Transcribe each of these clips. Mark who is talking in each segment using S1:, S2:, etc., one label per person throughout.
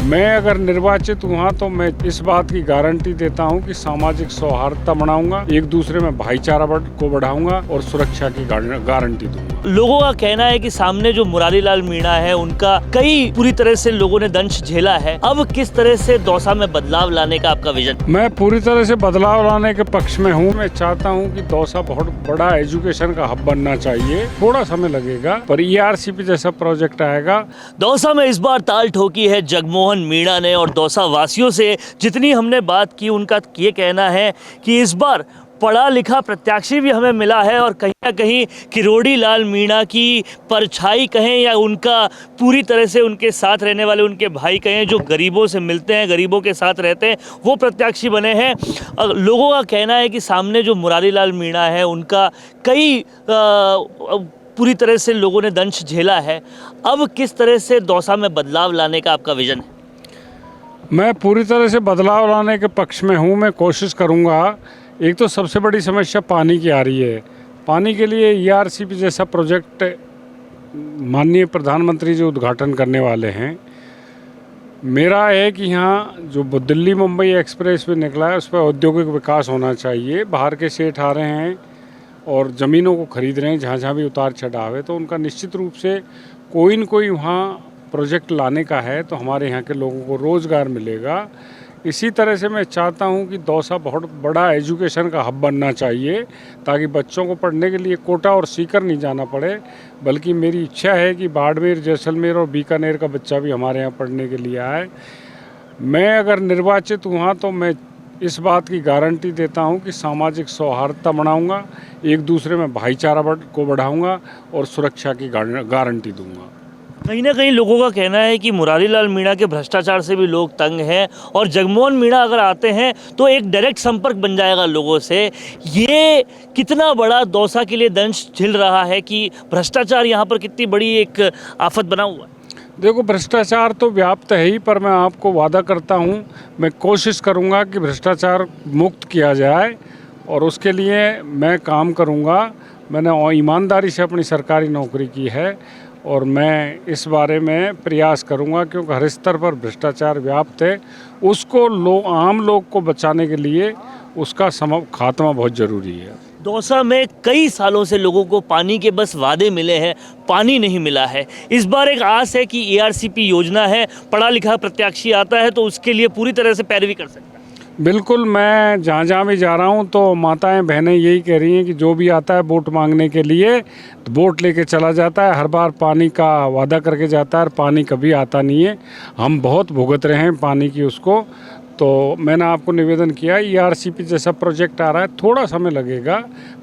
S1: मैं अगर निर्वाचित हुआ तो मैं इस बात की गारंटी देता हूं कि सामाजिक सौहार्दता बढ़ाऊंगा, एक दूसरे में भाईचारा को बढ़ाऊंगा और सुरक्षा की गारंटी दूंगा।
S2: लोगों का कहना है कि सामने जो मुरारी लाल मीणा है उनका कई पूरी तरह से लोगों ने दंश झेला है। अब किस तरह से दौसा में बदलाव लाने का आपका विजन?
S1: मैं पूरी तरह से बदलाव लाने के पक्ष में हूं। मैं चाहता हूं कि दौसा बहुत बड़ा एजुकेशन का हब बनना चाहिए। थोड़ा समय लगेगा पर ERCP जैसा प्रोजेक्ट आएगा।
S2: दौसा में इस बार ताल ठोकी है जगमोहन मीणा ने और दौसा वासियों से जितनी हमने बात की उनका ये कहना है कि इस बार पढ़ा लिखा प्रत्याशी भी हमें मिला है और कहीं ना कहीं किरोड़ी लाल मीणा की परछाई कहें या उनका पूरी तरह से उनके साथ रहने वाले उनके भाई कहें जो गरीबों से मिलते हैं, गरीबों के साथ रहते हैं, वो प्रत्याशी बने हैं। लोगों का कहना है कि सामने जो मुरारी लाल मीणा है उनका कई पूरी तरह से लोगों ने दंश झेला है। अब किस तरह से दौसा में बदलाव लाने का आपका विजन है?
S1: मैं पूरी तरह से बदलाव लाने के पक्ष में हूँ। मैं कोशिश करूँगा। एक तो सबसे बड़ी समस्या पानी की आ रही है। पानी के लिए ERCP जैसा प्रोजेक्ट माननीय प्रधानमंत्री जी उद्घाटन करने वाले हैं। मेरा है कि यहाँ जो दिल्ली मुंबई एक्सप्रेस वे निकला है उस पर औद्योगिक विकास होना चाहिए। बाहर के सेठ आ रहे हैं और ज़मीनों को खरीद रहे हैं जहाँ जहाँ भी उतार चढ़ाव है, तो उनका निश्चित रूप से कोई न कोई वहाँ प्रोजेक्ट लाने का है तो हमारे यहाँ के लोगों को रोज़गार मिलेगा। इसी तरह से मैं चाहता हूँ कि दौसा बहुत बड़ा एजुकेशन का हब बनना चाहिए ताकि बच्चों को पढ़ने के लिए कोटा और सीकर नहीं जाना पड़े, बल्कि मेरी इच्छा है कि बाड़मेर, जैसलमेर और बीकानेर का बच्चा भी हमारे यहाँ पढ़ने के लिए आए। मैं अगर निर्वाचित हुआ तो मैं इस बात की गारंटी देता हूं कि सामाजिक सौहार्दता बढ़ाऊंगा, एक दूसरे में भाईचारा को बढ़ाऊंगा और सुरक्षा की गारंटी दूंगा।
S2: कहीं ना कहीं लोगों का कहना है कि मुरारी लाल मीणा के भ्रष्टाचार से भी लोग तंग हैं और जगमोहन मीणा अगर आते हैं तो एक डायरेक्ट संपर्क बन जाएगा लोगों से। ये कितना बड़ा दौसा के लिए दंश झेल रहा है कि भ्रष्टाचार यहाँ पर कितनी बड़ी एक आफत बना हुआ है?
S1: देखो, भ्रष्टाचार तो व्याप्त है ही, पर मैं आपको वादा करता हूँ मैं कोशिश करूँगा कि भ्रष्टाचार मुक्त किया जाए और उसके लिए मैं काम करूँगा। मैंने ईमानदारी से अपनी सरकारी नौकरी की है और मैं इस बारे में प्रयास करूंगा क्योंकि हर स्तर पर भ्रष्टाचार व्याप्त है। उसको आम लोग को बचाने के लिए उसका खात्मा बहुत ज़रूरी है।
S2: दौसा में कई सालों से लोगों को पानी के बस वादे मिले हैं, पानी नहीं मिला है। इस बार एक आस है कि ERCP योजना है, पढ़ा लिखा प्रत्याशी आता है तो उसके लिए पूरी तरह से पैरवी कर सकता है।
S1: बिल्कुल, मैं जहाँ जहाँ भी जा रहा हूँ तो माताएं बहनें यही कह रही हैं कि जो भी आता है वोट मांगने के लिए तो वोट लेके चला जाता है, हर बार पानी का वादा करके जाता है, पानी कभी आता नहीं है। हम बहुत भुगत रहे हैं पानी की उसको। तो मैंने आपको निवेदन किया, ERCP जैसा प्रोजेक्ट आ रहा है, थोड़ा समय लगेगा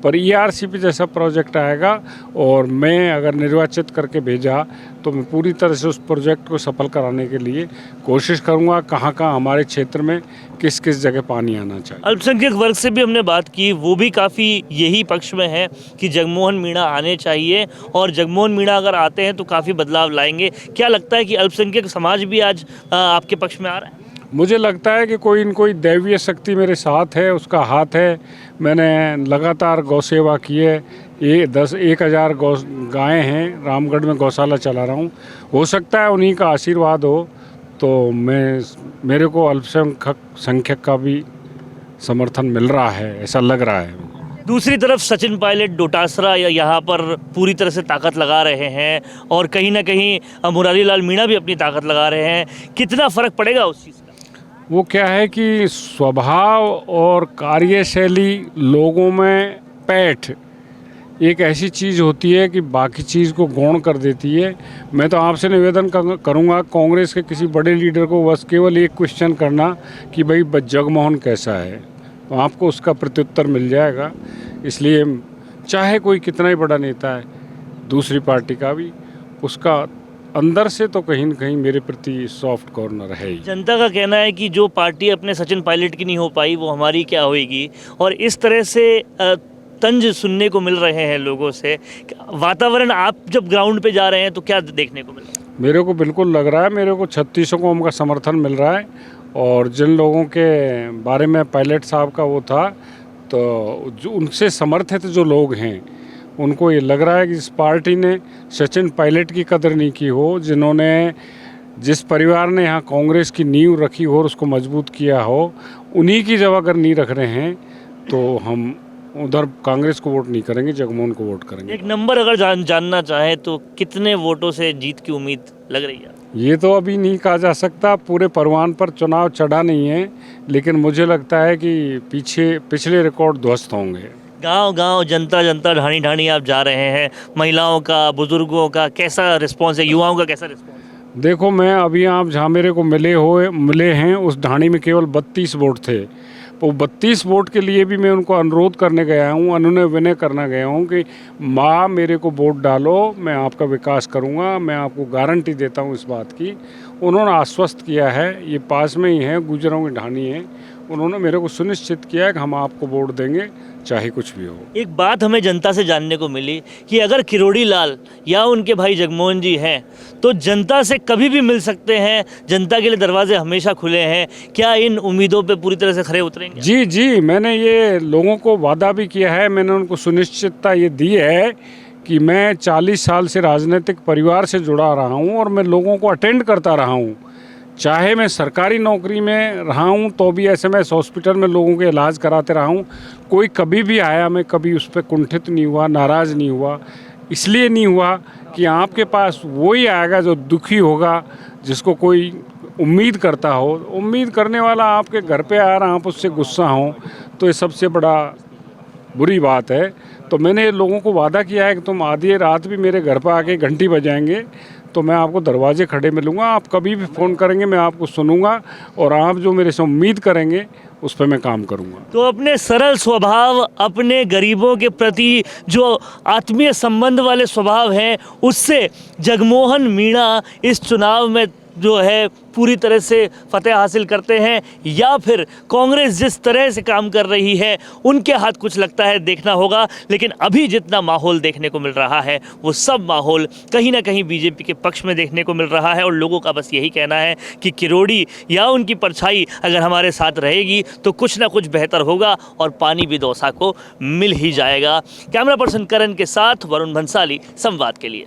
S1: पर ERCP जैसा प्रोजेक्ट आएगा और मैं अगर निर्वाचित करके भेजा तो मैं पूरी तरह से उस प्रोजेक्ट को सफल कराने के लिए कोशिश करूंगा। कहाँ कहाँ हमारे क्षेत्र में किस किस जगह पानी आना चाहिए।
S2: अल्पसंख्यक वर्ग से भी हमने बात की, वो भी काफ़ी यही पक्ष में है कि जगमोहन मीणा आने चाहिए और जगमोहन मीणा अगर आते हैं तो काफ़ी बदलाव लाएंगे। क्या लगता है कि अल्पसंख्यक समाज भी आज आपके पक्ष में आ रहा है?
S1: मुझे लगता है कि कोई न कोई दैवीय शक्ति मेरे साथ है, उसका हाथ है। मैंने लगातार गौ सेवा की है। 1,000 गायें हैं, रामगढ़ में गौशाला चला रहा हूँ। हो सकता है उन्हीं का आशीर्वाद हो तो मेरे को अल्पसंख्यक का भी समर्थन मिल रहा है, ऐसा लग रहा है।
S2: दूसरी तरफ सचिन पायलट डोटासरा यहाँ पर पूरी तरह से ताकत लगा रहे हैं और कहीं ना कहीं मुरारी लाल मीणा भी अपनी ताकत लगा रहे हैं। कितना फ़र्क पड़ेगा उस चीज़ का?
S1: वो क्या है कि स्वभाव और कार्यशैली लोगों में पैठ एक ऐसी चीज़ होती है कि बाकी चीज़ को गौण कर देती है। मैं तो आपसे निवेदन करूंगा कांग्रेस के किसी बड़े लीडर को बस केवल एक क्वेश्चन करना कि भाई जगमोहन कैसा है, तो आपको उसका प्रत्युत्तर मिल जाएगा। इसलिए चाहे कोई कितना ही बड़ा नेता है दूसरी पार्टी का भी, उसका अंदर से तो कहीं न कहीं मेरे प्रति सॉफ्ट कॉर्नर है ही।
S2: जनता का कहना है कि जो पार्टी अपने सचिन पायलट की नहीं हो पाई वो हमारी क्या होएगी, और इस तरह से तंज सुनने को मिल रहे हैं लोगों से। वातावरण आप जब ग्राउंड पे जा रहे हैं तो क्या देखने को मिल रहा है?
S1: मेरे को बिल्कुल लग रहा है, मेरे को 3600 को उनका समर्थन मिल रहा है और जिन लोगों के बारे में पायलट साहब का वो था तो जो उनसे समर्थित जो लोग हैं उनको ये लग रहा है कि इस पार्टी ने सचिन पायलट की कदर नहीं की हो, जिन्होंने जिस परिवार ने यहाँ कांग्रेस की नींव रखी हो और उसको मजबूत किया हो, उन्हीं की जब अगर नींव रख रहे हैं तो हम उधर कांग्रेस को वोट नहीं करेंगे, जगमोहन को वोट करेंगे।
S2: एक नंबर अगर जानना चाहें तो कितने वोटों से जीत की उम्मीद लग रही है?
S1: ये तो अभी नहीं कहा जा सकता, पूरे परवान पर चुनाव चढ़ा नहीं है, लेकिन मुझे लगता है कि पिछले रिकॉर्ड ध्वस्त होंगे।
S2: गांव-गांव, जनता ढाणी ढाणी आप जा रहे हैं, महिलाओं का, बुजुर्गों का कैसा रिस्पॉन्स है, युवाओं का कैसा रिस्पॉन्स?
S1: देखो, मैं अभी आप जहाँ मेरे को मिले हैं, उस ढाणी में केवल 32 वोट थे। वो 32 वोट के लिए भी मैं उनको अनुरोध करने गया हूँ, अनुनय विनय करना गया हूँ कि माँ मेरे को वोट डालो, मैं आपका विकास करूँगा, मैं आपको गारंटी देता हूँ इस बात की। उन्होंने आश्वस्त किया है, ये पास में ही है, गुजरों की ढाणी है, उन्होंने मेरे को सुनिश्चित किया है कि हम आपको वोट देंगे चाहे कुछ भी हो।
S2: एक बात हमें जनता से जानने को मिली कि अगर किरोड़ी लाल या उनके भाई जगमोहन जी हैं तो जनता से कभी भी मिल सकते हैं, जनता के लिए दरवाजे हमेशा खुले हैं। क्या इन उम्मीदों पे पूरी तरह से खरे उतरेंगे?
S1: जी जी, मैंने ये लोगों को वादा भी किया है, मैंने उनको सुनिश्चितता ये दी है कि मैं 40 साल से राजनीतिक परिवार से जुड़ा रहा हूँ और मैं लोगों को अटेंड करता रहा हूँ। चाहे मैं सरकारी नौकरी में रहा हूँ तो भी एसएमएस हॉस्पिटल में लोगों के इलाज कराते रहा हूँ। कोई कभी भी आया, मैं कभी उस पर कुंठित नहीं हुआ, नाराज़ नहीं हुआ। इसलिए नहीं हुआ कि आपके पास वही आएगा जो दुखी होगा, जिसको कोई उम्मीद करता हो। उम्मीद करने वाला आपके घर पे आ रहा, आप उससे गुस्सा हो, तो ये सबसे बड़ा बुरी बात है। तो मैंने लोगों को वादा किया है कि तुम आधी रात भी मेरे घर पर आके घंटी बजाएंगे तो मैं आपको दरवाजे खड़े मिलूँगा। आप कभी भी फ़ोन करेंगे, मैं आपको सुनूंगा और आप जो मेरे से उम्मीद करेंगे उस पर मैं काम करूँगा।
S2: तो अपने सरल स्वभाव, अपने गरीबों के प्रति जो आत्मीय संबंध वाले स्वभाव हैं, उससे जगमोहन मीणा इस चुनाव में जो है पूरी तरह से फतेह हासिल करते हैं या फिर कांग्रेस जिस तरह से काम कर रही है उनके हाथ कुछ लगता है, देखना होगा। लेकिन अभी जितना माहौल देखने को मिल रहा है वो सब माहौल कहीं ना कहीं बीजेपी के पक्ष में देखने को मिल रहा है और लोगों का बस यही कहना है कि किरोड़ी या उनकी परछाई अगर हमारे साथ रहेगी तो कुछ ना कुछ बेहतर होगा और पानी भी दौसा को मिल ही जाएगा। कैमरा पर्सन करण के साथ वरुण भंसाली, संवाद के लिए।